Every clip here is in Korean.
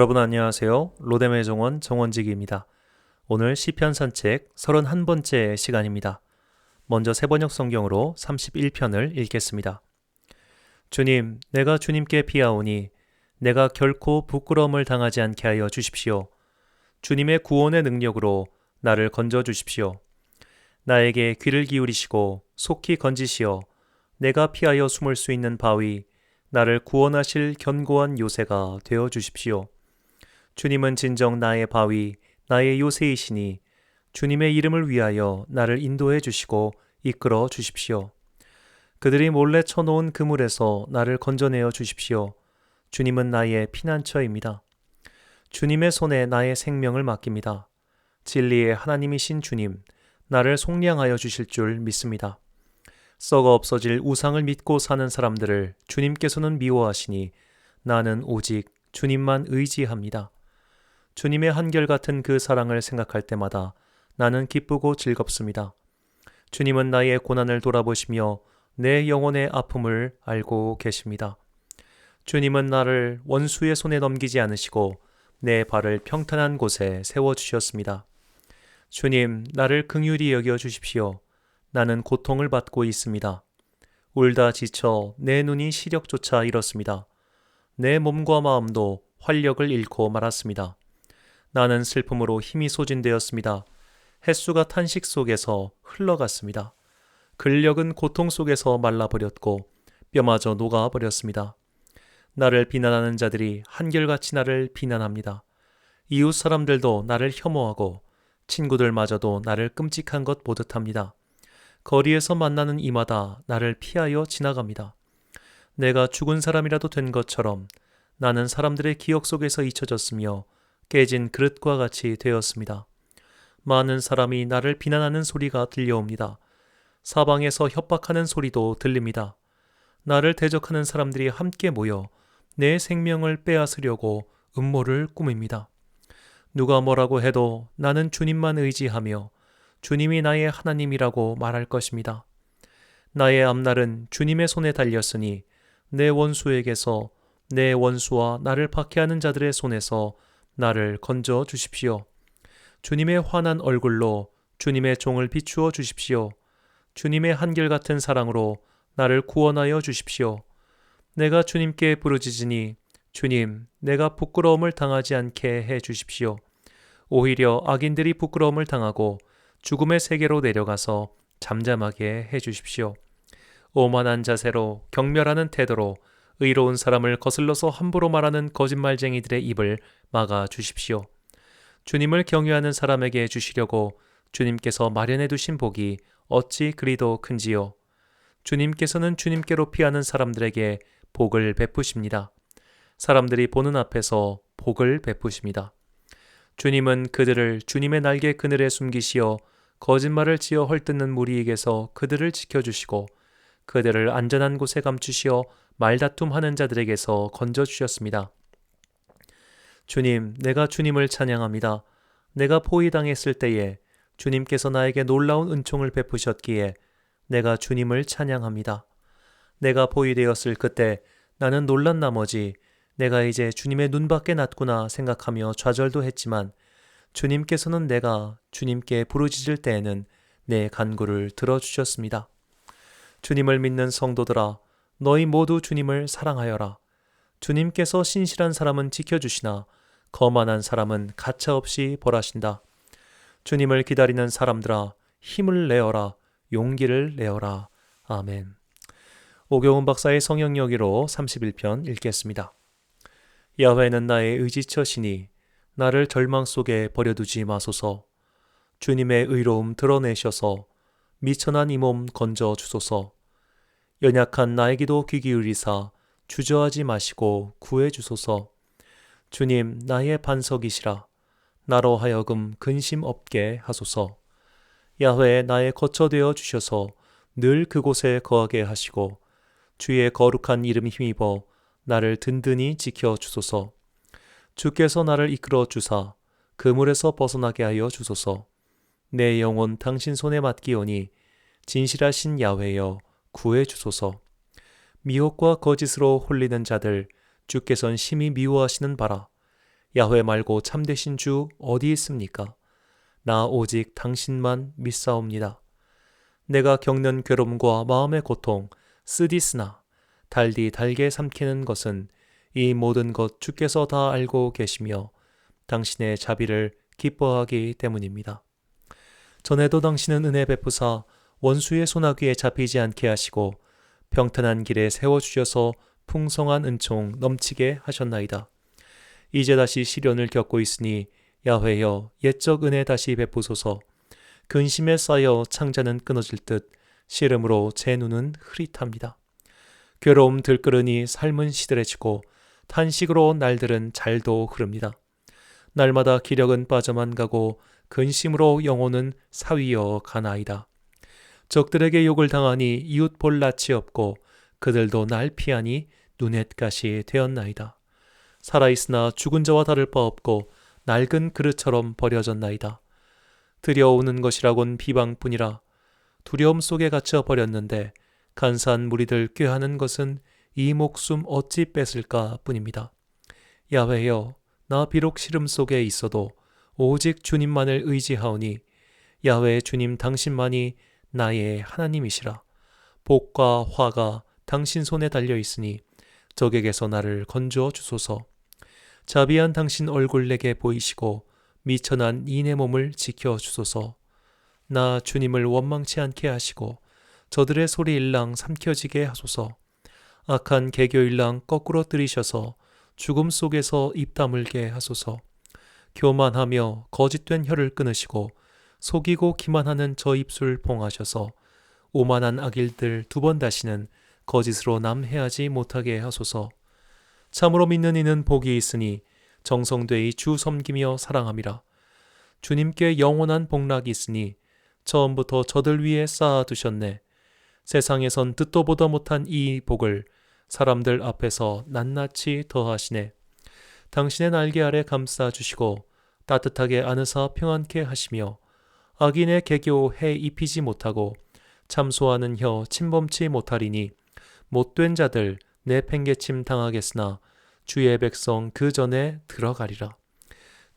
여러분 안녕하세요. 로데메 정원 정원직입니다. 오늘 시편 산책 31번째 시간입니다. 먼저 새번역 성경으로 31편을 읽겠습니다. 주님, 내가 주님께 피하오니 내가 결코 부끄러움을 당하지 않게 하여 주십시오. 주님의 구원의 능력으로 나를 건져 주십시오. 나에게 귀를 기울이시고 속히 건지시어 내가 피하여 숨을 수 있는 바위, 나를 구원하실 견고한 요새가 되어 주십시오. 주님은 진정 나의 바위, 나의 요새이시니 주님의 이름을 위하여 나를 인도해 주시고 이끌어 주십시오. 그들이 몰래 쳐놓은 그물에서 나를 건져내어 주십시오. 주님은 나의 피난처입니다. 주님의 손에 나의 생명을 맡깁니다. 진리의 하나님이신 주님, 나를 속량하여 주실 줄 믿습니다. 썩어 없어질 우상을 믿고 사는 사람들을 주님께서는 미워하시니 나는 오직 주님만 의지합니다. 주님의 한결같은 그 사랑을 생각할 때마다 나는 기쁘고 즐겁습니다. 주님은 나의 고난을 돌아보시며 내 영혼의 아픔을 알고 계십니다. 주님은 나를 원수의 손에 넘기지 않으시고 내 발을 평탄한 곳에 세워주셨습니다. 주님, 나를 긍휼히 여겨 주십시오. 나는 고통을 받고 있습니다. 울다 지쳐 내 눈이 시력조차 잃었습니다. 내 몸과 마음도 활력을 잃고 말았습니다. 나는 슬픔으로 힘이 소진되었습니다. 햇수가 탄식 속에서 흘러갔습니다. 근력은 고통 속에서 말라버렸고 뼈마저 녹아버렸습니다. 나를 비난하는 자들이 한결같이 나를 비난합니다. 이웃 사람들도 나를 혐오하고 친구들마저도 나를 끔찍한 것 보듯 합니다. 거리에서 만나는 이마다 나를 피하여 지나갑니다. 내가 죽은 사람이라도 된 것처럼 나는 사람들의 기억 속에서 잊혀졌으며 깨진 그릇과 같이 되었습니다. 많은 사람이 나를 비난하는 소리가 들려옵니다. 사방에서 협박하는 소리도 들립니다. 나를 대적하는 사람들이 함께 모여 내 생명을 빼앗으려고 음모를 꾸밉니다. 누가 뭐라고 해도 나는 주님만 의지하며 주님이 나의 하나님이라고 말할 것입니다. 나의 앞날은 주님의 손에 달렸으니 내 원수에게서 내 원수와 나를 박해하는 자들의 손에서 나를 건져 주십시오. 주님의 환한 얼굴로 주님의 종을 비추어 주십시오. 주님의 한결같은 사랑으로 나를 구원하여 주십시오. 내가 주님께 부르짖으니 주님, 내가 부끄러움을 당하지 않게 해 주십시오. 오히려 악인들이 부끄러움을 당하고 죽음의 세계로 내려가서 잠잠하게 해 주십시오. 오만한 자세로 경멸하는 태도로 의로운 사람을 거슬러서 함부로 말하는 거짓말쟁이들의 입을 막아 주십시오. 주님을 경외하는 사람에게 주시려고 주님께서 마련해 두신 복이 어찌 그리도 큰지요. 주님께서는 주님께로 피하는 사람들에게 복을 베푸십니다. 사람들이 보는 앞에서 복을 베푸십니다. 주님은 그들을 주님의 날개 그늘에 숨기시어 거짓말을 지어 헐뜯는 무리에게서 그들을 지켜주시고 그들을 안전한 곳에 감추시어 말다툼하는 자들에게서 건져주셨습니다. 주님, 내가 주님을 찬양합니다. 내가 포위당했을 때에 주님께서 나에게 놀라운 은총을 베푸셨기에 내가 주님을 찬양합니다. 내가 포위되었을 그때 나는 놀란 나머지 내가 이제 주님의 눈밖에 났구나 생각하며 좌절도 했지만 주님께서는 내가 주님께 부르짖을 때에는 내 간구를 들어주셨습니다. 주님을 믿는 성도들아, 너희 모두 주님을 사랑하여라. 주님께서 신실한 사람은 지켜주시나 거만한 사람은 가차없이 벌하신다. 주님을 기다리는 사람들아, 힘을 내어라. 용기를 내어라. 아멘. 오경훈 박사의 성경여기로 31편 읽겠습니다. 야훼는 나의 의지처시니 나를 절망 속에 버려두지 마소서. 주님의 의로움 드러내셔서 미천한 이 몸 건져 주소서. 연약한 나의 기도 귀 기울이사 주저하지 마시고 구해 주소서. 주님, 나의 반석이시라. 나로 하여금 근심 없게 하소서. 야훼, 나의 거처 되어 주셔서 늘 그곳에 거하게 하시고 주의 거룩한 이름 힘입어 나를 든든히 지켜 주소서. 주께서 나를 이끌어 주사 그물에서 벗어나게 하여 주소서. 내 영혼 당신 손에 맡기오니 진실하신 야훼여 구해 주소서. 미혹과 거짓으로 홀리는 자들 주께서는 심히 미워하시는 바라. 야훼 말고 참되신 주 어디 있습니까? 나 오직 당신만 믿사옵니다. 내가 겪는 괴로움과 마음의 고통, 쓰디쓰나 달디 달게 삼키는 것은 이 모든 것 주께서 다 알고 계시며 당신의 자비를 기뻐하기 때문입니다. 전에도 당신은 은혜 베푸사 원수의 소나귀에 잡히지 않게 하시고 평탄한 길에 세워주셔서 풍성한 은총 넘치게 하셨나이다. 이제 다시 시련을 겪고 있으니 야훼여 옛적 은혜 다시 베푸소서. 근심에 쌓여 창자는 끊어질 듯 시름으로 제 눈은 흐릿합니다. 괴로움 들끓으니 삶은 시들해지고 탄식으로 날들은 잘도 흐릅니다. 날마다 기력은 빠져만 가고 근심으로 영혼은 사위어 가나이다. 적들에게 욕을 당하니 이웃 볼 낯이 없고 그들도 날 피하니 눈엣가시 되었나이다. 살아있으나 죽은 자와 다를 바 없고 낡은 그릇처럼 버려졌나이다. 들여오는 것이라곤 비방뿐이라 두려움 속에 갇혀 버렸는데 간사한 무리들 꾀하는 것은 이 목숨 어찌 뺏을까 뿐입니다. 야훼여 나 비록 시름 속에 있어도 오직 주님만을 의지하오니 야훼 주님 당신만이 나의 하나님이시라. 복과 화가 당신 손에 달려 있으니 적에게서 나를 건져 주소서. 자비한 당신 얼굴 내게 보이시고 미천한 이 내 몸을 지켜 주소서. 나 주님을 원망치 않게 하시고 저들의 소리 일랑 삼켜지게 하소서. 악한 개교 일랑 거꾸로 들이셔서 죽음 속에서 입 다물게 하소서. 교만하며 거짓된 혀를 끊으시고 속이고 기만하는 저 입술 봉하셔서 오만한 악일들 두 번 다시는 거짓으로 남해하지 못하게 하소서. 참으로 믿는 이는 복이 있으니 정성되이 주 섬기며 사랑함이라. 주님께 영원한 복락이 있으니 처음부터 저들 위에 쌓아두셨네. 세상에선 듣도 보도 못한 이 복을 사람들 앞에서 낱낱이 더하시네. 당신의 날개 아래 감싸주시고 따뜻하게 안으사 평안케 하시며 악인의 개교 해 입히지 못하고 참소하는 혀 침범치 못하리니 못된 자들 내 팽개침 당하겠으나 주의 백성 그 전에 들어가리라.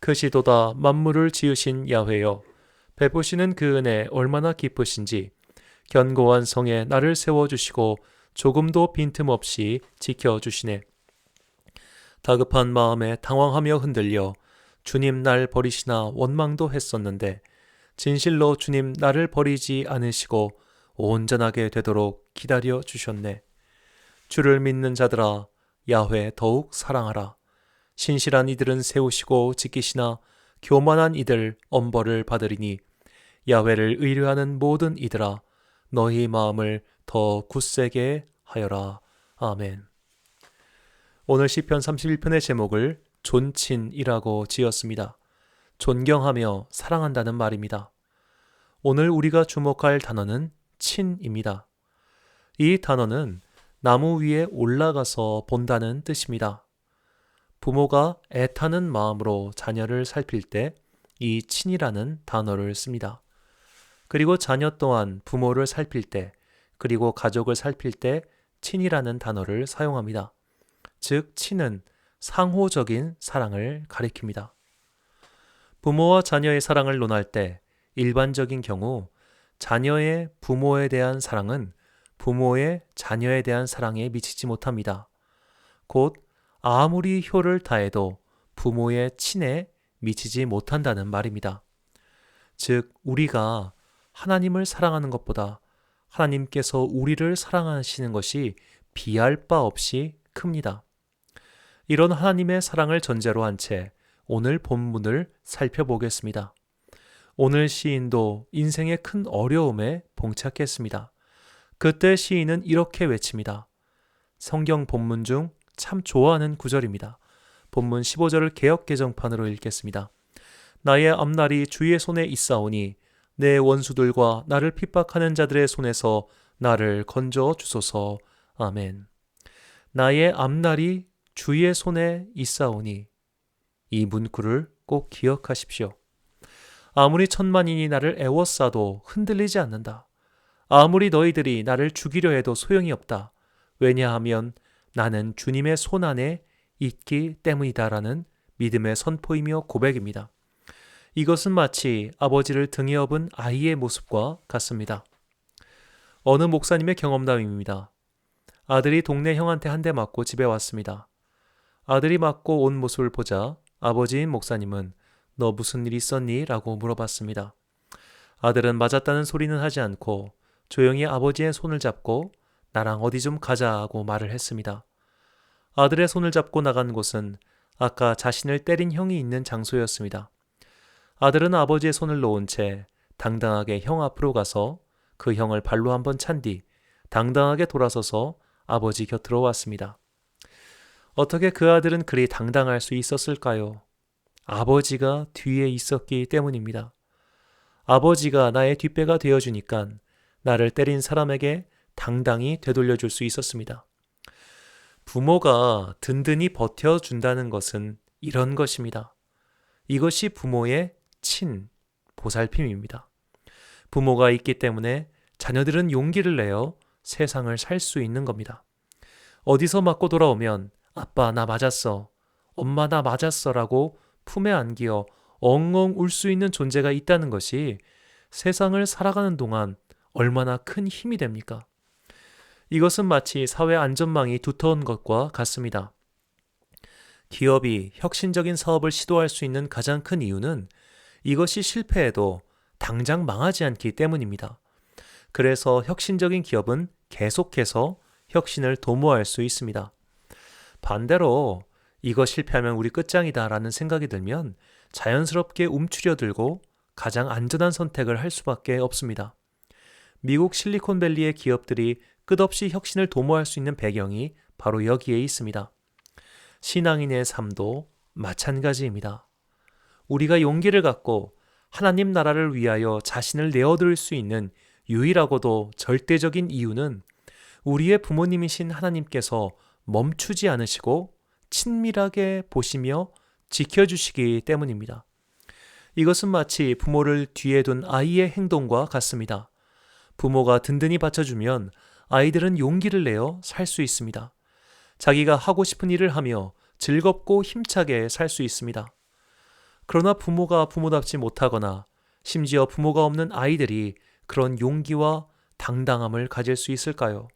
크시도다 만물을 지으신 야훼여 베푸시는 그 은혜 얼마나 깊으신지 견고한 성에 나를 세워주시고 조금도 빈틈없이 지켜주시네. 다급한 마음에 당황하며 흔들려 주님 날 버리시나 원망도 했었는데 진실로 주님 나를 버리지 않으시고 온전하게 되도록 기다려 주셨네. 주를 믿는 자들아 야훼 더욱 사랑하라. 신실한 이들은 세우시고 지키시나 교만한 이들 엄벌을 받으리니 야훼를 의뢰하는 모든 이들아 너희 마음을 더 굳세게 하여라. 아멘. 오늘 시편 31편의 제목을 존친이라고 지었습니다. 존경하며 사랑한다는 말입니다. 오늘 우리가 주목할 단어는 친입니다. 이 단어는 나무 위에 올라가서 본다는 뜻입니다. 부모가 애타는 마음으로 자녀를 살필 때 이 친이라는 단어를 씁니다. 그리고 자녀 또한 부모를 살필 때 그리고 가족을 살필 때 친이라는 단어를 사용합니다. 즉 친은 상호적인 사랑을 가리킵니다. 부모와 자녀의 사랑을 논할 때 일반적인 경우 자녀의 부모에 대한 사랑은 부모의 자녀에 대한 사랑에 미치지 못합니다. 곧 아무리 효를 다해도 부모의 친에 미치지 못한다는 말입니다. 즉 우리가 하나님을 사랑하는 것보다 하나님께서 우리를 사랑하시는 것이 비할 바 없이 큽니다. 이런 하나님의 사랑을 전제로 한 채 오늘 본문을 살펴보겠습니다. 오늘 시인도 인생의 큰 어려움에 봉착했습니다. 그때 시인은 이렇게 외칩니다. 성경 본문 중 참 좋아하는 구절입니다. 본문 15절을 개역개정판으로 읽겠습니다. 나의 앞날이 주의 손에 있사오니 내 원수들과 나를 핍박하는 자들의 손에서 나를 건져 주소서. 아멘. 나의 앞날이 주의 손에 있사오니 이 문구를 꼭 기억하십시오. 아무리 천만인이 나를 애워싸도 흔들리지 않는다. 아무리 너희들이 나를 죽이려 해도 소용이 없다. 왜냐하면 나는 주님의 손 안에 있기 때문이다라는 믿음의 선포이며 고백입니다. 이것은 마치 아버지를 등에 업은 아이의 모습과 같습니다. 어느 목사님의 경험담입니다. 아들이 동네 형한테 한 대 맞고 집에 왔습니다. 아들이 맞고 온 모습을 보자 아버지인 목사님은 너 무슨 일 있었니? 라고 물어봤습니다. 아들은 맞았다는 소리는 하지 않고 조용히 아버지의 손을 잡고 나랑 어디 좀 가자고 말을 했습니다. 아들의 손을 잡고 나간 곳은 아까 자신을 때린 형이 있는 장소였습니다. 아들은 아버지의 손을 놓은 채 당당하게 형 앞으로 가서 그 형을 발로 한번 찬 뒤 당당하게 돌아서서 아버지 곁으로 왔습니다. 어떻게 그 아들은 그리 당당할 수 있었을까요? 아버지가 뒤에 있었기 때문입니다. 아버지가 나의 뒷배가 되어주니까 나를 때린 사람에게 당당히 되돌려줄 수 있었습니다. 부모가 든든히 버텨준다는 것은 이런 것입니다. 이것이 부모의 보살핌입니다. 부모가 있기 때문에 자녀들은 용기를 내어 세상을 살 수 있는 겁니다. 어디서 맞고 돌아오면 아빠 나 맞았어, 엄마 나 맞았어 라고 품에 안기어 엉엉 울 수 있는 존재가 있다는 것이 세상을 살아가는 동안 얼마나 큰 힘이 됩니까? 이것은 마치 사회 안전망이 두터운 것과 같습니다. 기업이 혁신적인 사업을 시도할 수 있는 가장 큰 이유는 이것이 실패해도 당장 망하지 않기 때문입니다. 그래서 혁신적인 기업은 계속해서 혁신을 도모할 수 있습니다. 반대로 이거 실패하면 우리 끝장이다 라는 생각이 들면 자연스럽게 움츠려들고 가장 안전한 선택을 할 수밖에 없습니다. 미국 실리콘밸리의 기업들이 끝없이 혁신을 도모할 수 있는 배경이 바로 여기에 있습니다. 신앙인의 삶도 마찬가지입니다. 우리가 용기를 갖고 하나님 나라를 위하여 자신을 내어드릴 수 있는 유일하고도 절대적인 이유는 우리의 부모님이신 하나님께서 멈추지 않으시고 친밀하게 보시며 지켜주시기 때문입니다. 이것은 마치 부모를 뒤에 둔 아이의 행동과 같습니다. 부모가 든든히 받쳐주면 아이들은 용기를 내어 살 수 있습니다. 자기가 하고 싶은 일을 하며 즐겁고 힘차게 살 수 있습니다. 그러나 부모가 부모답지 못하거나 심지어 부모가 없는 아이들이 그런 용기와 당당함을 가질 수 있을까요?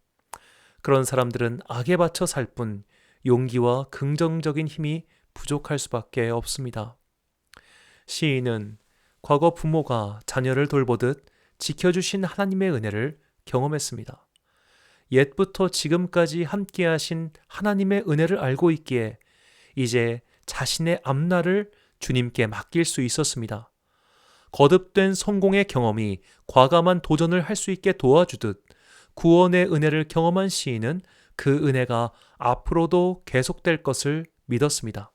그런 사람들은 악에 받쳐 살 뿐 용기와 긍정적인 힘이 부족할 수밖에 없습니다. 시인은 과거 부모가 자녀를 돌보듯 지켜주신 하나님의 은혜를 경험했습니다. 옛부터 지금까지 함께하신 하나님의 은혜를 알고 있기에 이제 자신의 앞날을 주님께 맡길 수 있었습니다. 거듭된 성공의 경험이 과감한 도전을 할 수 있게 도와주듯 구원의 은혜를 경험한 시인은 그 은혜가 앞으로도 계속될 것을 믿었습니다.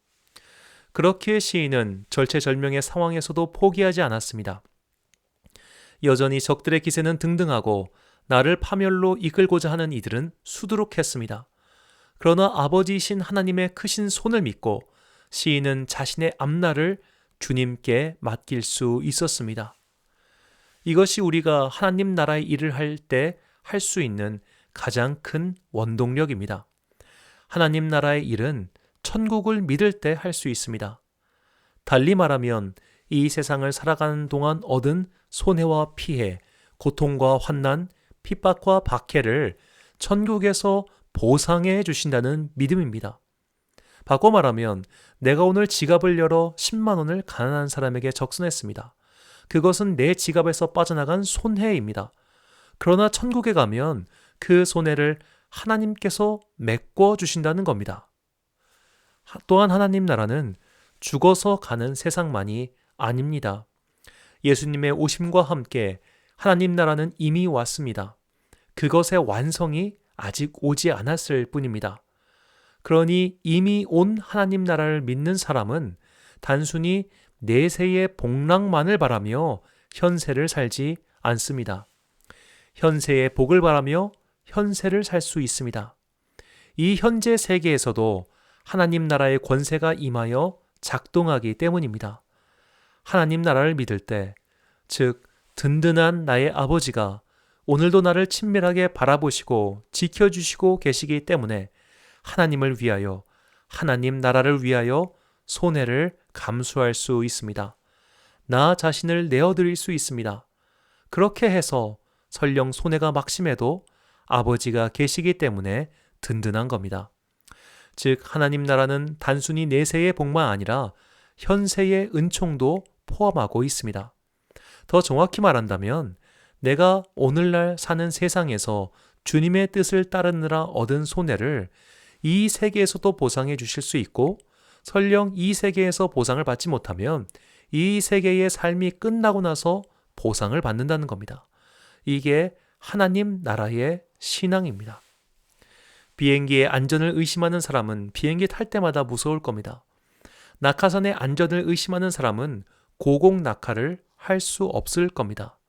그렇기에 시인은 절체절명의 상황에서도 포기하지 않았습니다. 여전히 적들의 기세는 등등하고 나를 파멸로 이끌고자 하는 이들은 수두룩했습니다. 그러나 아버지이신 하나님의 크신 손을 믿고 시인은 자신의 앞날을 주님께 맡길 수 있었습니다. 이것이 우리가 하나님 나라의 일을 할 때 할 수 있는 가장 큰 원동력입니다. 하나님 나라의 일은 천국을 믿을 때 할 수 있습니다. 달리 말하면 이 세상을 살아가는 동안 얻은 손해와 피해, 고통과 환난, 핍박과 박해를 천국에서 보상해 주신다는 믿음입니다. 바꿔 말하면 내가 오늘 지갑을 열어 10만 원을 가난한 사람에게 적신했습니다. 그것은 내 지갑에서 빠져나간 손해입니다. 그러나 천국에 가면 그 손해를 하나님께서 메꿔 주신다는 겁니다. 또한 하나님 나라는 죽어서 가는 세상만이 아닙니다. 예수님의 오심과 함께 하나님 나라는 이미 왔습니다. 그것의 완성이 아직 오지 않았을 뿐입니다. 그러니 이미 온 하나님 나라를 믿는 사람은 단순히 내세의 복락만을 바라며 현세를 살지 않습니다. 현세의 복을 바라며 현세를 살 수 있습니다. 이 현재 세계에서도 하나님 나라의 권세가 임하여 작동하기 때문입니다. 하나님 나라를 믿을 때, 즉 든든한 나의 아버지가 오늘도 나를 친밀하게 바라보시고 지켜주시고 계시기 때문에 하나님을 위하여, 하나님 나라를 위하여 손해를 감수할 수 있습니다. 나 자신을 내어드릴 수 있습니다. 그렇게 해서 설령 손해가 막심해도 아버지가 계시기 때문에 든든한 겁니다. 즉 하나님 나라는 단순히 내세의 복만 아니라 현세의 은총도 포함하고 있습니다. 더 정확히 말한다면 내가 오늘날 사는 세상에서 주님의 뜻을 따르느라 얻은 손해를 이 세계에서도 보상해 주실 수 있고 설령 이 세계에서 보상을 받지 못하면 이 세계의 삶이 끝나고 나서 보상을 받는다는 겁니다. 이게 하나님 나라의 신앙입니다. 비행기의 안전을 의심하는 사람은 비행기 탈 때마다 무서울 겁니다. 낙하산의 안전을 의심하는 사람은 고공 낙하를 할 수 없을 겁니다.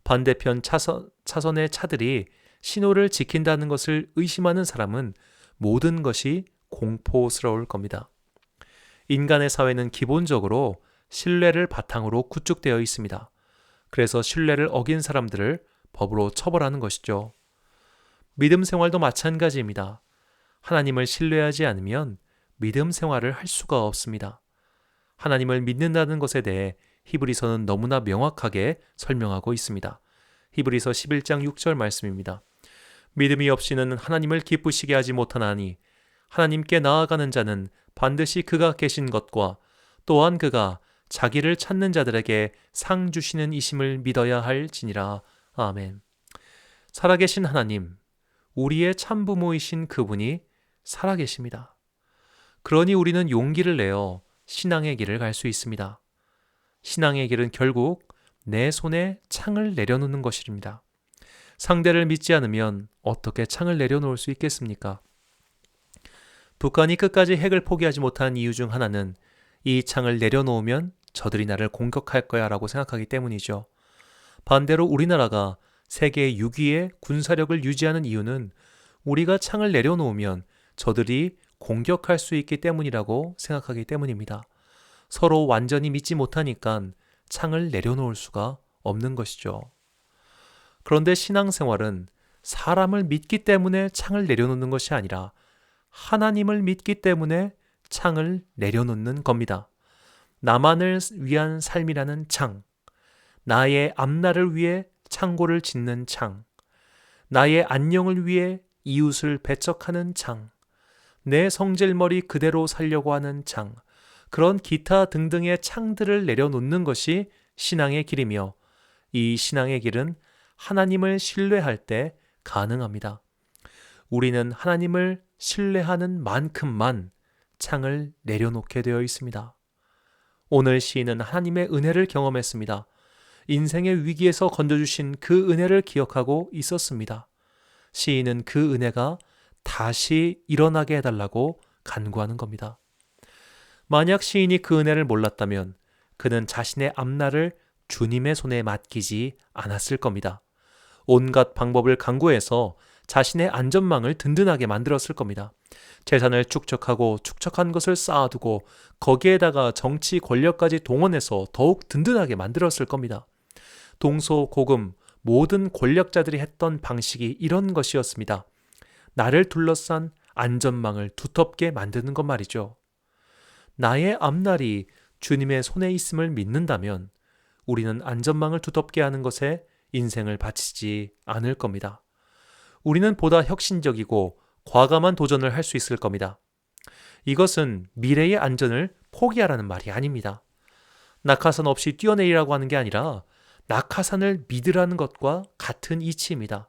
반대편 차선의 차들이 신호를 지킨다는 것을 의심하는 사람은 모든 것이 공포스러울 겁니다. 인간의 사회는 기본적으로 신뢰를 바탕으로 구축되어 있습니다. 그래서 신뢰를 어긴 사람들을 법으로 처벌하는 것이죠. 믿음 생활도 마찬가지입니다. 하나님을 신뢰하지 않으면 믿음 생활을 할 수가 없습니다. 하나님을 믿는다는 것에 대해 히브리서는 너무나 명확하게 설명하고 있습니다. 히브리서 11장 6절 말씀입니다. 믿음이 없이는 하나님을 기쁘시게 하지 못하나니 하나님께 나아가는 자는 반드시 그가 계신 것과 또한 그가 자기를 찾는 자들에게 상 주시는 이심을 믿어야 할지니라. 아멘. 살아계신 하나님, 우리의 참부모이신 그분이 살아계십니다. 그러니 우리는 용기를 내어 신앙의 길을 갈 수 있습니다. 신앙의 길은 결국 내 손에 창을 내려놓는 것입니다. 상대를 믿지 않으면 어떻게 창을 내려놓을 수 있겠습니까? 북한이 끝까지 핵을 포기하지 못한 이유 중 하나는 이 창을 내려놓으면 저들이 나를 공격할 거야 라고 생각하기 때문이죠. 반대로 우리나라가 세계 6위의 군사력을 유지하는 이유는 우리가 창을 내려놓으면 저들이 공격할 수 있기 때문이라고 생각하기 때문입니다. 서로 완전히 믿지 못하니까 창을 내려놓을 수가 없는 것이죠. 그런데 신앙생활은 사람을 믿기 때문에 창을 내려놓는 것이 아니라 하나님을 믿기 때문에 창을 내려놓는 겁니다. 나만을 위한 삶이라는 창, 나의 앞날을 위해 창고를 짓는 창, 나의 안녕을 위해 이웃을 배척하는 창, 내 성질머리 그대로 살려고 하는 창, 그런 기타 등등의 창들을 내려놓는 것이 신앙의 길이며 이 신앙의 길은 하나님을 신뢰할 때 가능합니다. 우리는 하나님을 신뢰하는 만큼만 창을 내려놓게 되어 있습니다. 오늘 시인은 하나님의 은혜를 경험했습니다. 인생의 위기에서 건져주신 그 은혜를 기억하고 있었습니다. 시인은 그 은혜가 다시 일어나게 해달라고 간구하는 겁니다. 만약 시인이 그 은혜를 몰랐다면 그는 자신의 앞날을 주님의 손에 맡기지 않았을 겁니다. 온갖 방법을 강구해서 자신의 안전망을 든든하게 만들었을 겁니다. 재산을 축적하고 축적한 것을 쌓아두고 거기에다가 정치 권력까지 동원해서 더욱 든든하게 만들었을 겁니다. 동서고금 모든 권력자들이 했던 방식이 이런 것이었습니다. 나를 둘러싼 안전망을 두텁게 만드는 것 말이죠. 나의 앞날이 주님의 손에 있음을 믿는다면 우리는 안전망을 두텁게 하는 것에 인생을 바치지 않을 겁니다. 우리는 보다 혁신적이고 과감한 도전을 할 수 있을 겁니다. 이것은 미래의 안전을 포기하라는 말이 아닙니다. 낙하산 없이 뛰어내리라고 하는 게 아니라 낙하산을 믿으라는 것과 같은 이치입니다.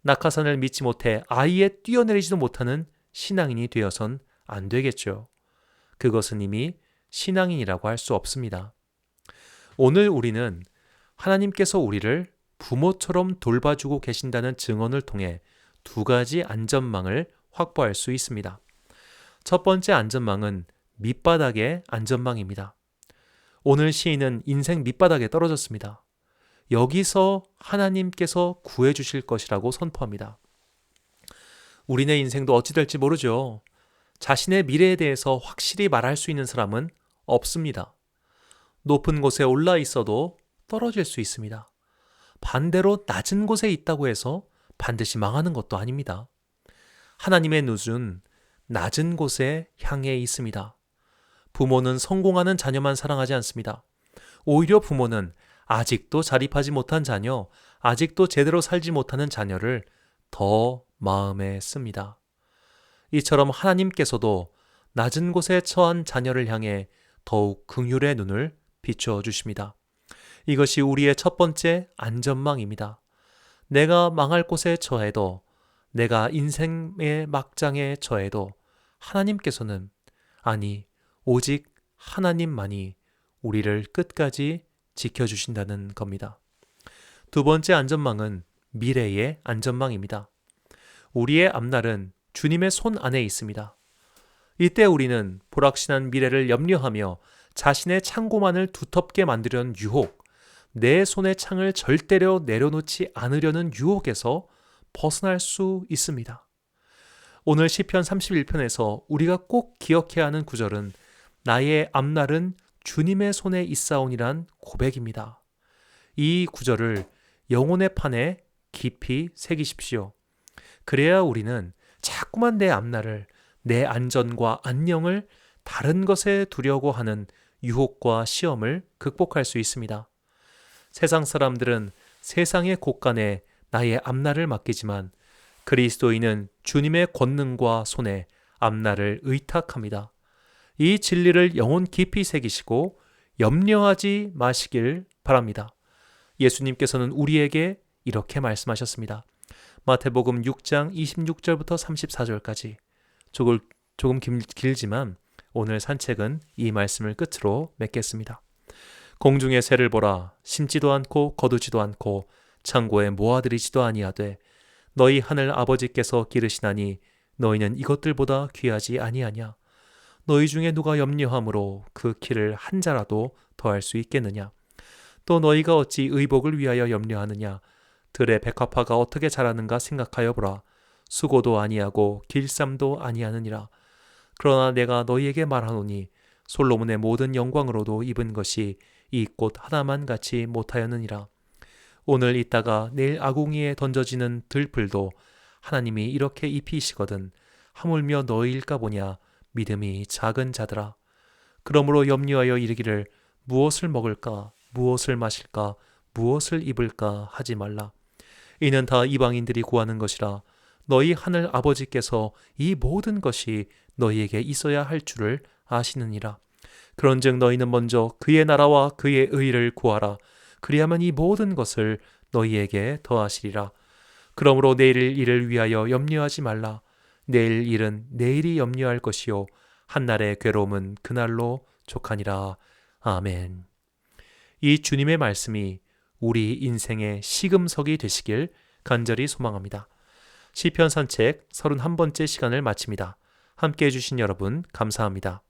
낙하산을 믿지 못해 아예 뛰어내리지도 못하는 신앙인이 되어선 안 되겠죠. 그것은 이미 신앙인이라고 할 수 없습니다. 오늘 우리는 하나님께서 우리를 부모처럼 돌봐주고 계신다는 증언을 통해 두 가지 안전망을 확보할 수 있습니다. 첫 번째 안전망은 밑바닥의 안전망입니다. 오늘 시인은 인생 밑바닥에 떨어졌습니다. 여기서 하나님께서 구해주실 것이라고 선포합니다. 우리네 인생도 어찌 될지 모르죠. 자신의 미래에 대해서 확실히 말할 수 있는 사람은 없습니다. 높은 곳에 올라 있어도 떨어질 수 있습니다. 반대로 낮은 곳에 있다고 해서 반드시 망하는 것도 아닙니다. 하나님의 눈은 낮은 곳에 향해 있습니다. 부모는 성공하는 자녀만 사랑하지 않습니다. 오히려 부모는 아직도 자립하지 못한 자녀, 아직도 제대로 살지 못하는 자녀를 더 마음에 씁니다. 이처럼 하나님께서도 낮은 곳에 처한 자녀를 향해 더욱 긍휼의 눈을 비추어 주십니다. 이것이 우리의 첫 번째 안전망입니다. 내가 망할 곳에 처해도, 내가 인생의 막장에 처해도 하나님께서는, 아니 오직 하나님만이 우리를 끝까지 지켜주신다는 겁니다. 두 번째 안전망은 미래의 안전망입니다. 우리의 앞날은 주님의 손 안에 있습니다. 이때 우리는 불확실한 미래를 염려하며 자신의 창고만을 두텁게 만들려는 유혹, 내 손의 창을 절대로 내려놓지 않으려는 유혹에서 벗어날 수 있습니다. 오늘 시편 31편에서 우리가 꼭 기억해야 하는 구절은 나의 앞날은 주님의 손에 있사오니란 고백입니다. 이 구절을 영혼의 판에 깊이 새기십시오. 그래야 우리는 자꾸만 내 앞날을, 내 안전과 안녕을 다른 것에 두려고 하는 유혹과 시험을 극복할 수 있습니다. 세상 사람들은 세상의 곳간에 나의 앞날을 맡기지만 그리스도인은 주님의 권능과 손에 앞날을 의탁합니다. 이 진리를 영혼 깊이 새기시고 염려하지 마시길 바랍니다. 예수님께서는 우리에게 이렇게 말씀하셨습니다. 마태복음 6장 26절부터 34절까지 조금 길지만 오늘 산책은 이 말씀을 끝으로 맺겠습니다. 공중의 새를 보라. 심지도 않고 거두지도 않고 창고에 모아들이지도 아니하되 너희 하늘 아버지께서 기르시나니 너희는 이것들보다 귀하지 아니하냐. 너희 중에 누가 염려함으로 그 키를 한 자라도 더할 수 있겠느냐. 또 너희가 어찌 의복을 위하여 염려하느냐. 들의 백합화가 어떻게 자라는가 생각하여 보라. 수고도 아니하고 길쌈도 아니하느니라. 그러나 내가 너희에게 말하노니 솔로몬의 모든 영광으로도 입은 것이 이 꽃 하나만 같이 못하였느니라. 오늘 있다가 내일 아궁이에 던져지는 들풀도 하나님이 이렇게 입히시거든 하물며 너희일까 보냐. 믿음이 작은 자들아. 그러므로 염려하여 이르기를 무엇을 먹을까, 무엇을 마실까, 무엇을 입을까 하지 말라. 이는 다 이방인들이 구하는 것이라. 너희 하늘 아버지께서 이 모든 것이 너희에게 있어야 할 줄을 아시느니라. 그런즉 너희는 먼저 그의 나라와 그의 의를 구하라. 그리하면 이 모든 것을 너희에게 더하시리라. 그러므로 내일 일을 위하여 염려하지 말라. 내일 일은 내일이 염려할 것이요 한날의 괴로움은 그날로 족하니라. 아멘. 이 주님의 말씀이 우리 인생의 시금석이 되시길 간절히 소망합니다. 시편 산책 31번째 시간을 마칩니다. 함께해 주신 여러분 감사합니다.